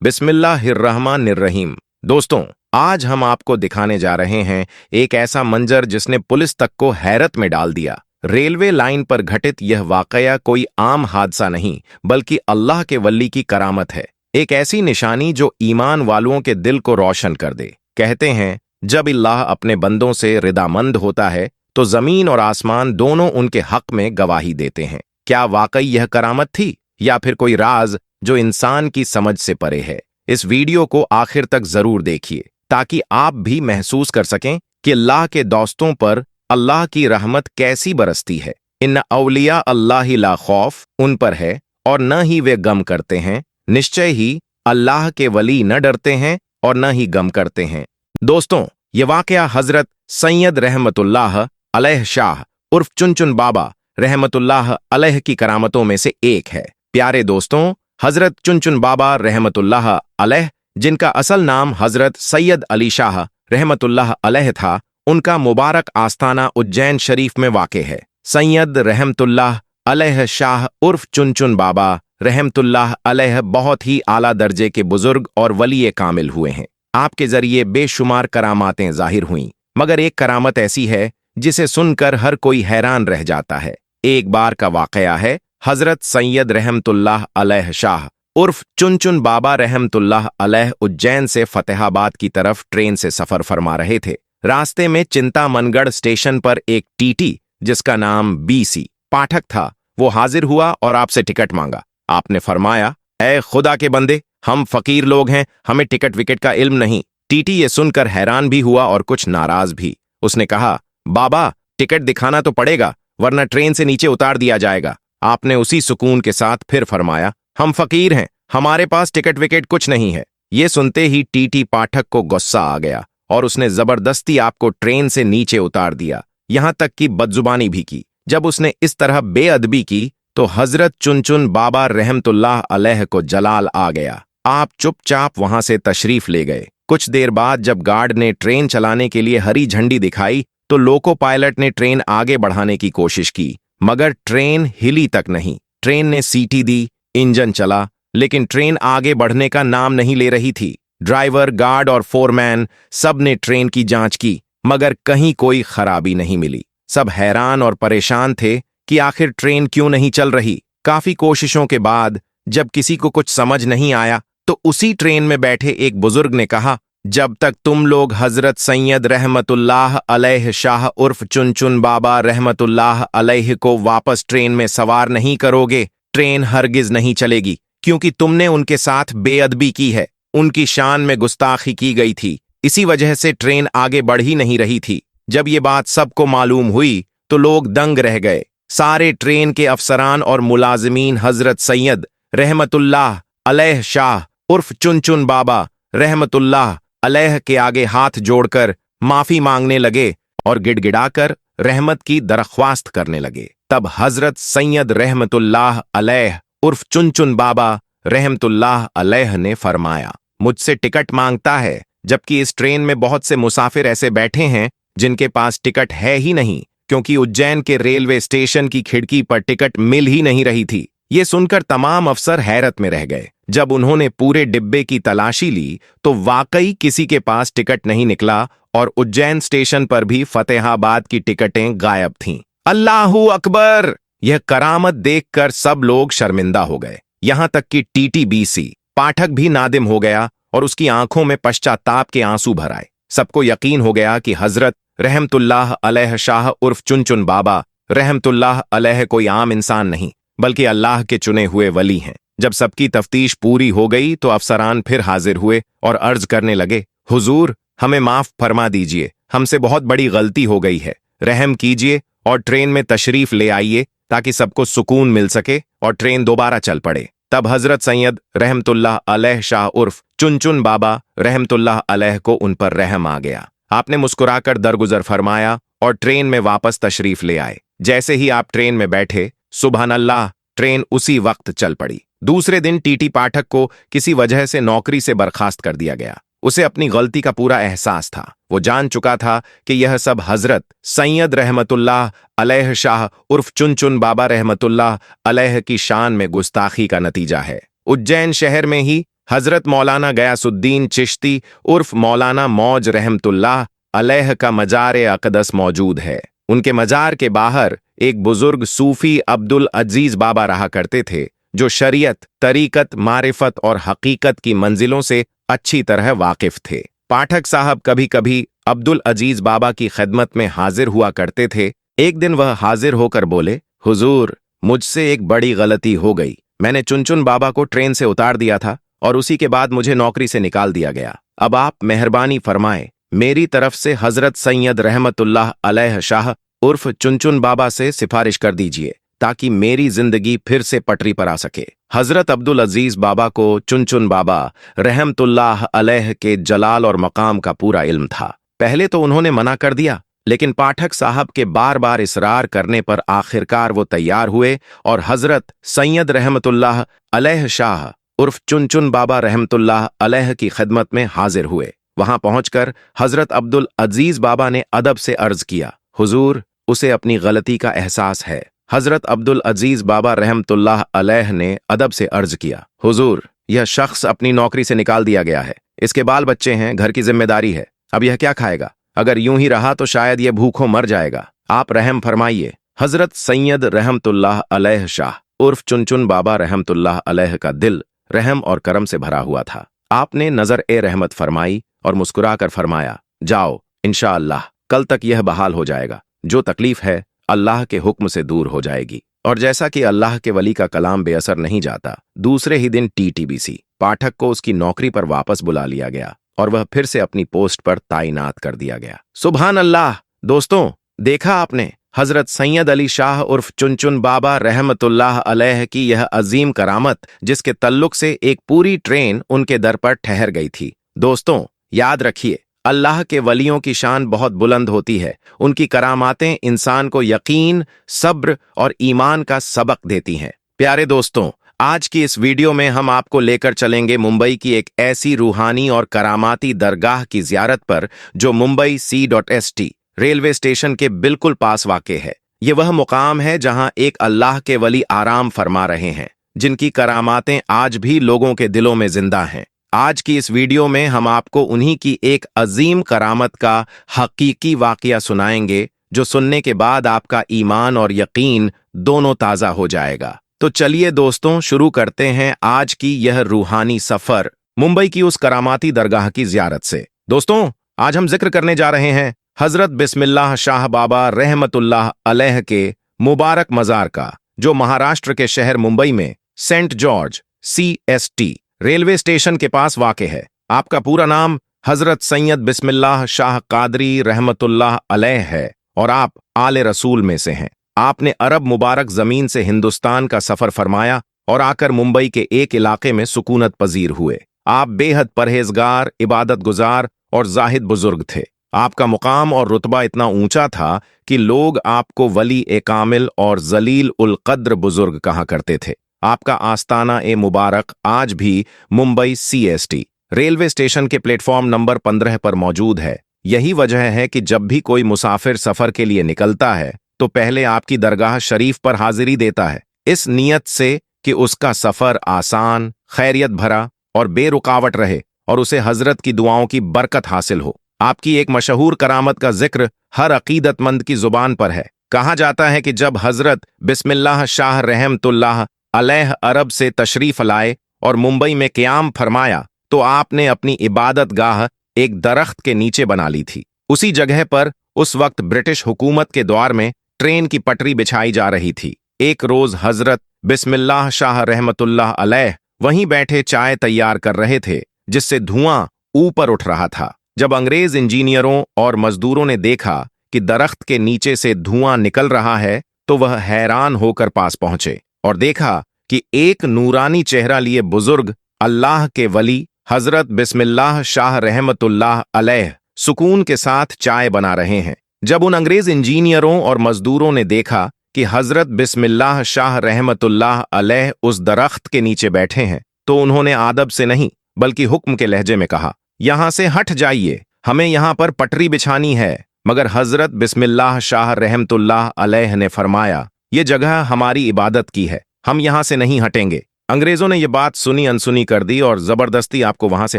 बिस्मिल्लाहिर्रहमानिर्रहीम। दोस्तों, आज हम आपको दिखाने जा रहे हैं एक ऐसा मंजर जिसने पुलिस तक को हैरत में डाल दिया। रेलवे लाइन पर घटित यह वाकया कोई आम हादसा नहीं, बल्कि अल्लाह के वली की करामत है। एक ऐसी निशानी जो ईमान वालों के दिल को रोशन कर दे। कहते हैं, जब अल्लाह अपने बंदों से रिदामंद होता है तो जमीन और आसमान दोनों उनके हक में गवाही देते हैं। क्या वाकई यह करामत थी, या फिर कोई राज जो इंसान की समझ से परे है? इस वीडियो को आखिर तक जरूर देखिए, ताकि आप भी महसूस कर सकें कि अल्लाह के दोस्तों पर अल्लाह की रहमत कैसी बरसती है। इन्न औलिया अल्लाह ला खौफ उन पर है और न ही वे गम करते हैं। निश्चय ही अल्लाह के वली न डरते हैं और न ही गम करते हैं। दोस्तों, ये वाकया हजरत सैयद रहमतुल्लाह अलैह शाह उर्फ चुनचुन बाबा रहमतुल्लाह अलैह की करामतों में से एक है। प्यारे दोस्तों, हजरत चुनचुन बाबा रहमतुल्लाह अलैह, जिनका असल नाम हजरत सैयद अली शाह रहमतुल्लाह अलैह था, उनका मुबारक आस्थाना उज्जैन शरीफ में वाक़ है। सैयद रहमतुल्लाह अलैह शाह उर्फ चुनचुन बाबा रहमतुल्लाह अलैह बहुत ही आला दर्जे के बुजुर्ग और वली कामिल हुए हैं। आपके जरिए बेशुमार करामातें जाहिर हुईं, मगर एक करामत ऐसी है जिसे सुनकर हर कोई हैरान रह जाता है। एक बार का वाकया है, हजरत सैयद रहमतुल्लाह अलैह शाह उर्फ चुनचुन बाबा रहमतुल्लाह अलैह उज्जैन से फतेहाबाद की तरफ ट्रेन से सफर फरमा रहे थे। रास्ते में चिंतामनगढ़ स्टेशन पर एक टीटी, जिसका नाम बीसी पाठक था, वो हाजिर हुआ और आपसे टिकट मांगा। आपने फरमाया, ए खुदा के बंदे, हम फकीर लोग हैं, हमें टिकट विकेट का इल्म नहीं। टीटी ये सुनकर हैरान भी हुआ और कुछ नाराज भी। उसने कहा, बाबा, टिकट दिखाना तो पड़ेगा, वरना ट्रेन से नीचे उतार दिया जाएगा। आपने उसी सुकून के साथ फिर फरमाया, हम फकीर हैं, हमारे पास टिकट विकेट कुछ नहीं है। ये सुनते ही टीटी पाठक को गुस्सा आ गया और उसने जबरदस्ती आपको ट्रेन से नीचे उतार दिया, यहां तक कि बदजुबानी भी की। जब उसने इस तरह बेअदबी की तो हजरत चुनचुन बाबा रहमतुल्लाह अलैह को जलाल आ गया। आप चुपचाप वहां से तशरीफ ले गए। कुछ देर बाद जब गार्ड ने ट्रेन चलाने के लिए हरी झंडी दिखाई तो लोको पायलट ने ट्रेन आगे बढ़ाने की कोशिश की, मगर ट्रेन हिली तक नहीं। ट्रेन ने सीटी दी, इंजन चला, लेकिन ट्रेन आगे बढ़ने का नाम नहीं ले रही थी। ड्राइवर, गार्ड और फोरमैन सब ने ट्रेन की जांच की, मगर कहीं कोई खराबी नहीं मिली। सब हैरान और परेशान थे कि आखिर ट्रेन क्यों नहीं चल रही। काफी कोशिशों के बाद जब किसी को कुछ समझ नहीं आया तो उसी ट्रेन में बैठे एक बुजुर्ग ने कहा, जब तक तुम लोग हजरत सैयद रहमतुल्लाह अलैह शाह उर्फ चुनचुन बाबा रहमतुल्लाह अलैह को वापस ट्रेन में सवार नहीं करोगे, ट्रेन हरगिज नहीं चलेगी, क्योंकि तुमने उनके साथ बेअदबी की है, उनकी शान में गुस्ताखी की गई थी। इसी वजह से ट्रेन आगे बढ़ ही नहीं रही थी। जब ये बात सबको मालूम हुई तो लोग दंग रह गए। सारे ट्रेन के अफसरान और मुलाजिमीन हजरत सैयद रहमतुल्लाह अलैह शाह उर्फ चुनचुन बाबा रहमतुल्लाह अलैह के आगे हाथ जोड़कर माफी मांगने लगे और गिड़गिड़ाकर रहमत की दरख्वास्त करने लगे। तब हजरत सैयद रहमतुल्लाह अलैह उर्फ चुनचुन बाबा रहमतुल्लाह अलैह ने फरमाया, मुझसे टिकट मांगता है, जबकि इस ट्रेन में बहुत से मुसाफिर ऐसे बैठे हैं जिनके पास टिकट है ही नहीं, क्योंकि उज्जैन के रेलवे स्टेशन की खिड़की पर टिकट मिल ही नहीं रही थी। ये सुनकर तमाम अफसर हैरत में रह गए। जब उन्होंने पूरे डिब्बे की तलाशी ली तो वाकई किसी के पास टिकट नहीं निकला और उज्जैन स्टेशन पर भी फतेहाबाद की टिकटें गायब थीं। अल्लाहू अकबर! यह करामत देखकर सब लोग शर्मिंदा हो गए। यहां तक कि टीटीबीसी पाठक भी नादिम हो गया और उसकी आंखों में पश्चाताप के आंसू भर आए। सबको यकीन हो गया कि हजरत रहमतुल्लाह अलैह शाह उर्फ चुनचुन बाबा रहमतुल्लाह अलैह कोई आम इंसान नहीं, बल्कि अल्लाह के चुने हुए वली हैं। जब सबकी तफ्तीश पूरी हो गई तो अफसरान फिर हाजिर हुए और अर्ज करने लगे, हुजूर, हमें माफ फरमा दीजिए, हमसे बहुत बड़ी गलती हो गई है, रहम कीजिए और ट्रेन में तशरीफ ले आइए ताकि सबको सुकून मिल सके और ट्रेन दोबारा चल पड़े। तब हजरत सैयद रहमतुल्लाह अलैह शाह उर्फ चुनचुन बाबा रहमतुल्लाह अलैह को उन पर रहम आ गया। आपने मुस्कुराकर दरगुजर फरमाया और ट्रेन में वापस तशरीफ ले आए। जैसे ही आप ट्रेन में बैठे, सुबहान अल्लाह, ट्रेन उसी वक्त चल पड़ी। दूसरे दिन टीटी पाठक को किसी वजह से नौकरी से बर्खास्त कर दिया गया। उसे अपनी गलती का पूरा एहसास था। वो जान चुका था कि यह सब हजरत सैयद रहमतुल्लाह अलैह शाह उर्फ चुनचुन बाबा रहमतुल्लाह अलैह की शान में गुस्ताखी का नतीजा है। उज्जैन शहर में ही हजरत मौलाना गयासुद्दीन चिश्ती उर्फ मौलाना मौज रहमतुल्लाह अलैह का मजार अक़दस मौजूद है। उनके मजार के बाहर एक बुजुर्ग सूफी अब्दुल अजीज बाबा रहा करते थे, जो शरीयत, तरीकत, मारिफत और हकीकत की मंजिलों से अच्छी तरह वाकिफ थे। पाठक साहब कभी कभी अब्दुल अजीज बाबा की खिदमत में हाजिर हुआ करते थे। एक दिन वह हाजिर होकर बोले, हुजूर, मुझसे एक बड़ी गलती हो गई। मैंने चुनचुन बाबा को ट्रेन से उतार दिया था और उसी के बाद मुझे नौकरी से निकाल दिया गया। अब आप मेहरबानी फरमाएं, मेरी तरफ से हजरत सैयद रहमतुल्लाह अलैह शाह उर्फ चुनचुन बाबा से सिफारिश कर दीजिए ताकि मेरी जिंदगी फिर से पटरी पर आ सके। हजरत अब्दुल अजीज बाबा को चुनचुन बाबा रहमतुल्लाह अलैह के जलाल और मकाम का पूरा इल्म था। पहले तो उन्होंने मना कर दिया, लेकिन पाठक साहब के बार बार इसरार करने पर आखिरकार वो तैयार हुए और हजरत सैयद रहमतुल्लाह अलैह शाह उर्फ चुनचुन बाबा रहमतुल्लाह अलैह की खिदमत में हाजिर हुए। वहां पहुंचकर हजरत अब्दुल अजीज बाबा ने अदब से अर्ज किया, हुजूर, उसे अपनी गलती का एहसास है। हजरत अब्दुल अजीज बाबा रहमतुल्लाह अलैह ने अदब से अर्ज किया, हुजूर, यह शख्स अपनी नौकरी से निकाल दिया गया है। इसके बाल बच्चे हैं, घर की जिम्मेदारी है। अब यह क्या खाएगा? अगर यूं ही रहा तो शायद यह भूखों मर जाएगा। आप रहम फरमाइए। हजरत सैयद रहमतुल्लाह अलैह शाह उर्फ चुनचुन बाबा रहमतुल्लाह अलैह का दिल रहम और करम से भरा हुआ था। आपने नजर ए रहमत फरमाई और मुस्कुराकर फरमाया, जाओ, इंशाअल्लाह कल तक यह बहाल हो जाएगा। जो तकलीफ है अल्लाह के हुक्म से दूर हो जाएगी। और जैसा कि अल्लाह के वली का कलाम बेअसर नहीं जाता, दूसरे ही दिन टीटीबीसी पाठक को उसकी नौकरी पर वापस बुला लिया गया और वह फिर से अपनी पोस्ट पर ताइनात कर दिया गया। सुभान अल्लाह। दोस्तों, देखा आपने हजरत सैयद अली शाह उर्फ चुनचुन बाबा रहमतुल्लाह अलैह की यह अजीम करामत, जिसके तल्लुक से एक पूरी ट्रेन उनके दर पर ठहर गई थी। दोस्तों, याद रखिए, अल्लाह के वलियों की शान बहुत बुलंद होती है। उनकी करामातें इंसान को यकीन, सब्र और ईमान का सबक देती हैं। प्यारे दोस्तों, आज की इस वीडियो में हम आपको लेकर चलेंगे मुंबई की एक ऐसी रूहानी और करामाती दरगाह की ज़ियारत पर जो मुंबई C.ST रेलवे स्टेशन के बिल्कुल पास वाक़े है। ये वह मुकाम है जहां एक अल्लाह के वली आराम फरमा रहे हैं, जिनकी करामातें आज भी लोगों के दिलों में जिंदा हैं। आज की इस वीडियो में हम आपको उन्हीं की एक अजीम करामत का हकीकी वाक़या सुनाएंगे, जो सुनने के बाद आपका ईमान और यकीन दोनों ताज़ा हो जाएगा। तो चलिए दोस्तों, शुरू करते हैं आज की यह रूहानी सफर मुंबई की उस करामाती दरगाह की ज़ियारत से। दोस्तों, आज हम जिक्र करने जा रहे हैं हजरत बिस्मिल्लाह शाह बाबा रहमतुल्लाह अलैह के मुबारक मजार का, जो महाराष्ट्र के शहर मुंबई में saint George CST railway station के पास वाक़े है। आपका पूरा नाम हजरत सैयद बिस्मिल्लाह शाह कादरी रहमतुल्लाह अलैह है और आप आले रसूल में से हैं। आपने अरब मुबारक जमीन से हिंदुस्तान का सफर फरमाया और आकर मुंबई के एक इलाके में सुकूनत पजीर हुए। आप बेहद परहेजगार, इबादत गुजार और जाहिद बुजुर्ग थे। आपका मुकाम और रुतबा इतना ऊंचा था कि लोग आपको वली ए कामिल और जलील उल कद्र बुजुर्ग कहा करते थे। आपका आस्ताना ए मुबारक आज भी मुंबई CST रेलवे स्टेशन के प्लेटफॉर्म नंबर 15 पर मौजूद है। यही वजह है कि जब भी कोई मुसाफिर सफर के लिए निकलता है तो पहले आपकी दरगाह शरीफ पर हाजिरी देता है, इस नियत से कि उसका सफर आसान, खैरियत भरा और बेरुकावट रहे और उसे हजरत की दुआओं की बरकत हासिल हो। आपकी एक मशहूर करामत का जिक्र हर अकीदतमंद की जुबान पर है। कहा जाता है कि जब हजरत बिस्मिल्लाह शाह रहमतुल्लाह अलैह अरब से तशरीफ लाए और मुंबई में क़याम फरमाया तो आपने अपनी इबादत गाह एक दरख्त के नीचे बना ली थी। उसी जगह पर उस वक्त ब्रिटिश हुकूमत के द्वार में ट्रेन की पटरी बिछाई जा रही थी। एक रोज हजरत बिस्मिल्लाह शाह रहमतुल्लाह अलैह वहीं बैठे चाय तैयार कर रहे थे, जिससे धुआं ऊपर उठ रहा था। जब अंग्रेज इंजीनियरों और मजदूरों ने देखा कि दरख्त के नीचे से धुआं निकल रहा है तो वह हैरान होकर पास पहुंचे और देखा कि एक नूरानी चेहरा लिए बुजुर्ग अल्लाह के वली हजरत बिस्मिल्लाह शाह रहमतुल्लाह अलैह सुकून के साथ चाय बना रहे हैं। जब उन अंग्रेज इंजीनियरों और मजदूरों ने देखा कि हजरत बिस्मिल्लाह शाह रहमतुल्लाह अलैह उस दरख्त के नीचे बैठे हैं तो उन्होंने आदब से नहीं बल्कि हुक्म के लहजे में कहा, यहां से हट जाइए, हमें यहां पर पटरी बिछानी है। मगर हजरत बिस्मिल्लाह शाह रहमतुल्लाह अलैह ने फरमाया, ये जगह हमारी इबादत की है, हम यहां से नहीं हटेंगे। अंग्रेजों ने यह बात सुनी अनसुनी कर दी और जबरदस्ती आपको वहां से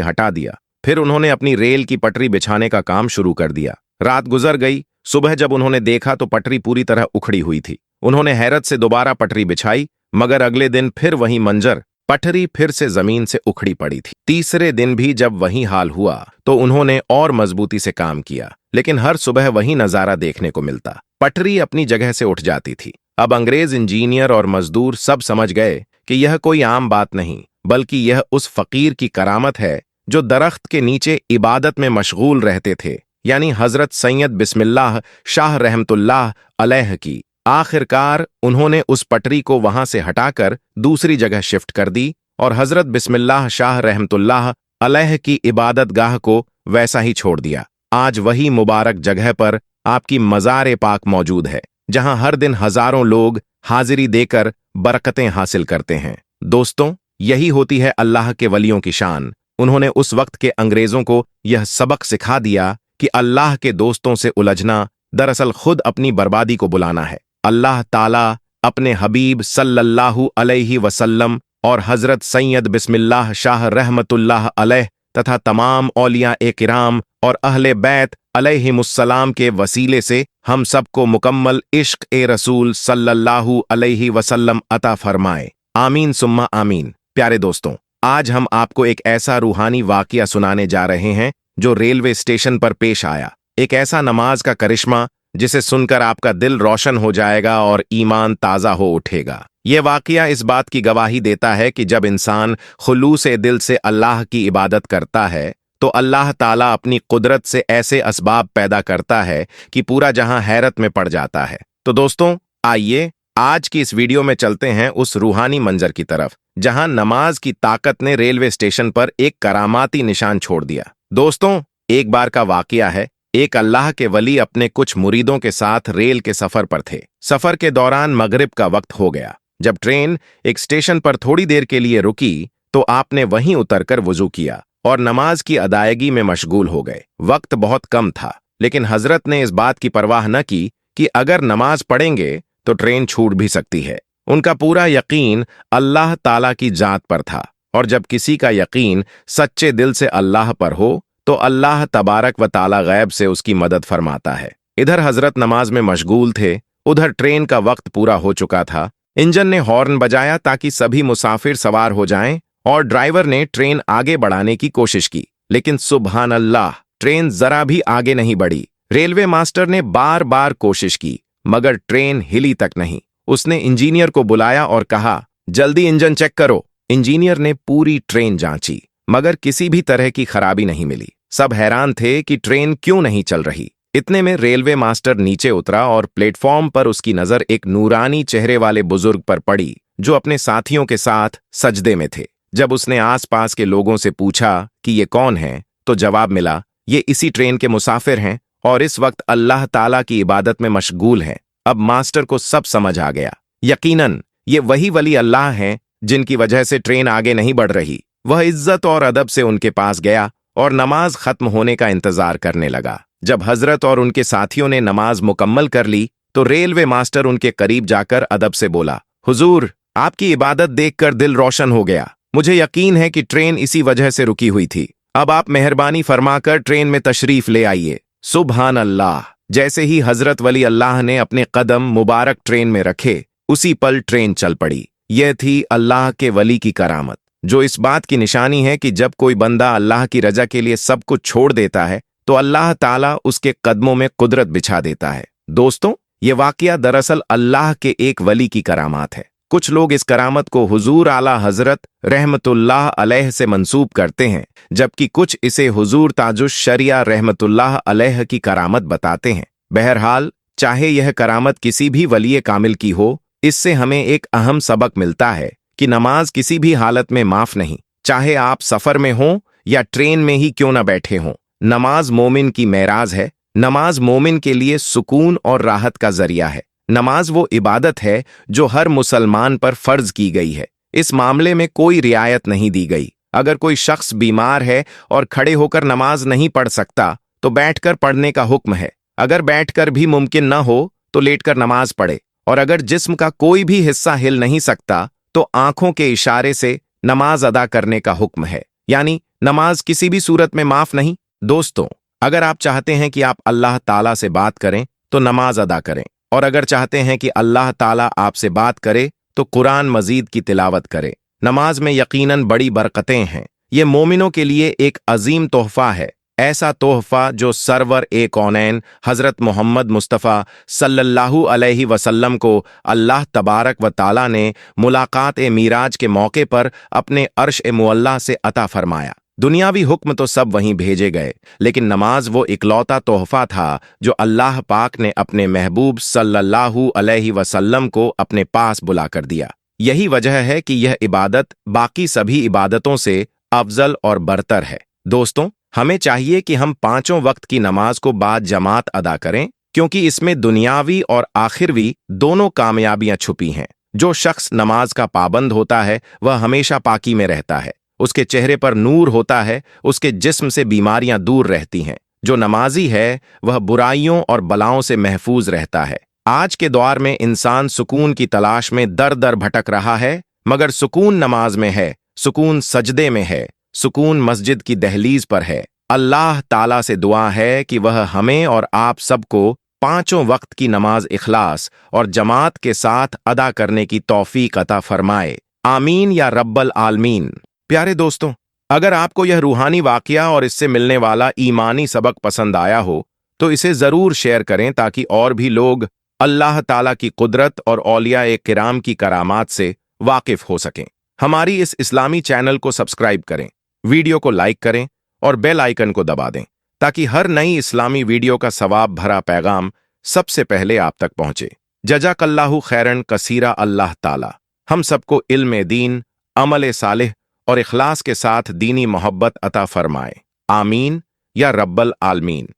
हटा दिया। फिर उन्होंने अपनी रेल की पटरी बिछाने का काम शुरू कर दिया। रात गुजर गई। सुबह जब उन्होंने देखा तो पटरी पूरी तरह उखड़ी हुई थी। उन्होंने हैरत से दोबारा पटरी बिछाई, मगर अगले दिन फिर वही मंजर, पटरी फिर से जमीन से उखड़ी पड़ी थी। तीसरे दिन भी जब वही हाल हुआ तो उन्होंने और मजबूती से काम किया, लेकिन हर सुबह वही नजारा देखने को मिलता। पटरी अपनी जगह से उठ जाती थी। अब अंग्रेज इंजीनियर और मजदूर सब समझ गए कि यह कोई आम बात नहीं, बल्कि यह उस फकीर की करामत है जो दरख्त के नीचे इबादत में मशगूल रहते थे, यानी हजरत सैयद बिस्मिल्लाह शाह रहमतुल्लाह अलैह की। आखिरकार उन्होंने उस पटरी को वहां से हटाकर दूसरी जगह शिफ्ट कर दी और हजरत बिस्मिल्लाह शाह रहमतुल्लाह अलैह की इबादत गाह को वैसा ही छोड़ दिया। आज वही मुबारक जगह पर आपकी मज़ार पाक मौजूद है, जहां हर दिन हजारों लोग हाजिरी देकर बरकतें हासिल करते हैं। दोस्तों, यही होती है अल्लाह के वलियों की शान। उन्होंने उस वक्त के अंग्रेजों को यह सबक सिखा दिया कि अल्लाह के दोस्तों से उलझना दरअसल खुद अपनी बर्बादी को बुलाना है। अल्लाह ताला अपने हबीब सल्लल्लाहु अलैहि वसल्लम और हजरत सैयद बिस्मिल्लाह शाह रहमतुल्लाह अलैह तथा तमाम औलिया ए किराम और अहले बैत अलैहिमुस्सलाम के वसीले से हम सबको मुकम्मल इश्क ए रसूल सल्लल्लाहु अलैहि वसल्लम अता फरमाए। आमीन सुम्मा आमीन। प्यारे दोस्तों, आज हम आपको एक ऐसा रूहानी वाकया सुनाने जा रहे हैं जो रेलवे स्टेशन पर पेश आया। एक ऐसा नमाज का करिश्मा जिसे सुनकर आपका दिल रोशन हो जाएगा और ईमान ताज़ा हो उठेगा। यह वाकया इस बात की गवाही देता है कि जब इंसान खुलूस दिल से अल्लाह की इबादत करता है तो अल्लाह ताला अपनी कुदरत से ऐसे असबाब पैदा करता है कि पूरा जहां हैरत में पड़ जाता है। तो दोस्तों, आइए आज की इस वीडियो में चलते हैं उस रूहानी मंजर की तरफ जहां नमाज की ताकत ने रेलवे स्टेशन पर एक करामाती निशान छोड़ दिया। दोस्तों, एक बार का वाकया है। एक अल्लाह के वली अपने कुछ मुरीदों के साथ रेल के सफर पर थे। सफर के दौरान मगरिब का वक्त हो गया। जब ट्रेन एक स्टेशन पर थोड़ी देर के लिए रुकी तो आपने वहीं उतरकर वुजू किया और नमाज की अदायगी में मशगूल हो गए। वक्त बहुत कम था, लेकिन हजरत ने इस बात की परवाह न की कि अगर नमाज पढ़ेंगे तो ट्रेन छूट भी सकती है। उनका पूरा यकीन अल्लाह ताला की जात पर था, और जब किसी का यकीन सच्चे दिल से अल्लाह पर हो तो अल्लाह तबारक व ताला गैब से उसकी मदद फरमाता है। इधर हजरत नमाज में मशगूल थे, उधर ट्रेन का वक्त पूरा हो चुका था। इंजन ने हॉर्न बजाया ताकि सभी मुसाफिर सवार हो जाएं और ड्राइवर ने ट्रेन आगे बढ़ाने की कोशिश की, लेकिन सुभान अल्लाह, ट्रेन जरा भी आगे नहीं बढ़ी। रेलवे मास्टर ने बार बार कोशिश की, मगर ट्रेन हिली तक नहीं। उसने इंजीनियर को बुलाया और कहा, जल्दी इंजन चेक करो। इंजीनियर ने पूरी ट्रेन जांची, मगर किसी भी तरह की खराबी नहीं मिली। सब हैरान थे कि ट्रेन क्यों नहीं चल रही। इतने में रेलवे मास्टर नीचे उतरा और प्लेटफॉर्म पर उसकी नजर एक नूरानी चेहरे वाले बुजुर्ग पर पड़ी जो अपने साथियों के साथ सजदे में थे। जब उसने आसपास के लोगों से पूछा कि ये कौन है, तो जवाब मिला, ये इसी ट्रेन के मुसाफिर हैं और इस वक्त अल्लाह ताला की इबादत में मशगूल हैं। अब मास्टर को सब समझ आ गया। यकीनन ये वही वली अल्लाह हैं जिनकी वजह से ट्रेन आगे नहीं बढ़ रही। वह इज्जत और अदब से उनके पास गया और नमाज खत्म होने का इंतजार करने लगा। जब हजरत और उनके साथियों ने नमाज मुकम्मल कर ली तो रेलवे मास्टर उनके करीब जाकर अदब से बोला, हुजूर, आपकी इबादत देखकर दिल रोशन हो गया। मुझे यकीन है कि ट्रेन इसी वजह से रुकी हुई थी। अब आप मेहरबानी फरमाकर ट्रेन में तशरीफ ले आइए। सुभान अल्लाह। जैसे ही हजरत वली अल्लाह ने अपने कदम मुबारक ट्रेन में रखे, उसी पल ट्रेन चल पड़ी। यह थी अल्लाह के वली की करामत, जो इस बात की निशानी है कि जब कोई बंदा अल्लाह की रजा के लिए सब कुछ छोड़ देता है तो अल्लाह ताला उसके कदमों में कुदरत बिछा देता है। दोस्तों, ये वाकया दरअसल अल्लाह के एक वली की करामात है। कुछ लोग इस करामत को हुजूर आला हजरत रहमतुल्लाह अलैह से मंसूब करते हैं, जबकि कुछ इसे हुजूर ताजुश शरिया रहमतुल्लाह अलैह की करामत बताते हैं। बहरहाल, चाहे यह करामत किसी भी वली कामिल की हो, इससे हमें एक अहम सबक मिलता है कि नमाज किसी भी हालत में माफ नहीं, चाहे आप सफर में हों या ट्रेन में ही क्यों न बैठे हों। नमाज मोमिन की मेराज है। नमाज मोमिन के लिए सुकून और राहत का जरिया है। नमाज वो इबादत है जो हर मुसलमान पर फर्ज की गई है। इस मामले में कोई रियायत नहीं दी गई। अगर कोई शख्स बीमार है और खड़े होकर नमाज नहीं पढ़ सकता तो बैठकर पढ़ने का हुक्म है। अगर बैठकर भी मुमकिन न हो तो लेटकर नमाज पढ़े, और अगर जिस्म का कोई भी हिस्सा हिल नहीं सकता तो आंखों के इशारे से नमाज अदा करने का हुक्म है, यानी नमाज किसी भी सूरत में माफ नहीं। दोस्तों, अगर आप चाहते हैं कि आप अल्लाह ताला से बात करें तो नमाज अदा करें, और अगर चाहते हैं कि अल्लाह ताला आपसे बात करे तो कुरान मजीद की तिलावत करें। नमाज में यकीनन बड़ी बरकतें हैं। ये मोमिनों के लिए एक अजीम तोहफा है, ऐसा तोहफा जो सरवर ए कौनैन हजरत मोहम्मद मुस्तफ़ा सल्लल्लाहु अलैहि वसल्लम को अल्लाह तबारक व ताला ने मुलाकात ए मीराज के मौके पर अपने अर्श ए मुअल्ला से अता फरमाया। दुनियावी हुक्म तो सब वहीं भेजे गए, लेकिन नमाज वो इकलौता तोहफा था जो अल्लाह पाक ने अपने महबूब सल्लल्लाहु अलैहि वसल्लम को अपने पास बुला कर दिया। यही वजह है कि यह इबादत बाकी सभी इबादतों से अफजल और बरतर है। दोस्तों, हमें चाहिए कि हम पांचों वक्त की नमाज को बाद जमात अदा करें, क्योंकि इसमें दुनियावी और आखिरवी दोनों कामयाबियां छुपी हैं। जो शख्स नमाज का पाबंद होता है वह हमेशा पाकी में रहता है, उसके चेहरे पर नूर होता है, उसके जिस्म से बीमारियां दूर रहती हैं। जो नमाजी है वह बुराइयों और बलाओं से महफूज रहता है। आज के दौर में इंसान सुकून की तलाश में दर दर भटक रहा है, मगर सुकून नमाज में है, सुकून सजदे में है, सुकून मस्जिद की दहलीज पर है। अल्लाह ताला से दुआ है कि वह हमें और आप सबको पांचों वक्त की नमाज इखलास और जमात के साथ अदा करने की तौफीक अता फरमाए। आमीन या रब्बल आलमीन। प्यारे दोस्तों, अगर आपको यह रूहानी वाकया और इससे मिलने वाला ईमानी सबक पसंद आया हो तो इसे जरूर शेयर करें, ताकि और भी लोग अल्लाह ताला की कुदरत और औलिया किराम की करामात से वाकिफ हो सकें। हमारी इस इस्लामी चैनल को सब्सक्राइब करें, वीडियो को लाइक करें और बेल आइकन को दबा दें, ताकि हर नई इस्लामी वीडियो का सवाब भरा पैगाम सबसे पहले आप तक पहुंचे। जज़ाकल्लाहु खैरन कसीरा। अल्लाह ताला हम सबको इल्म दीन, अमल सालिह और इखलास के साथ दीनी मोहब्बत अता फरमाए। आमीन या रब्बल आलमीन।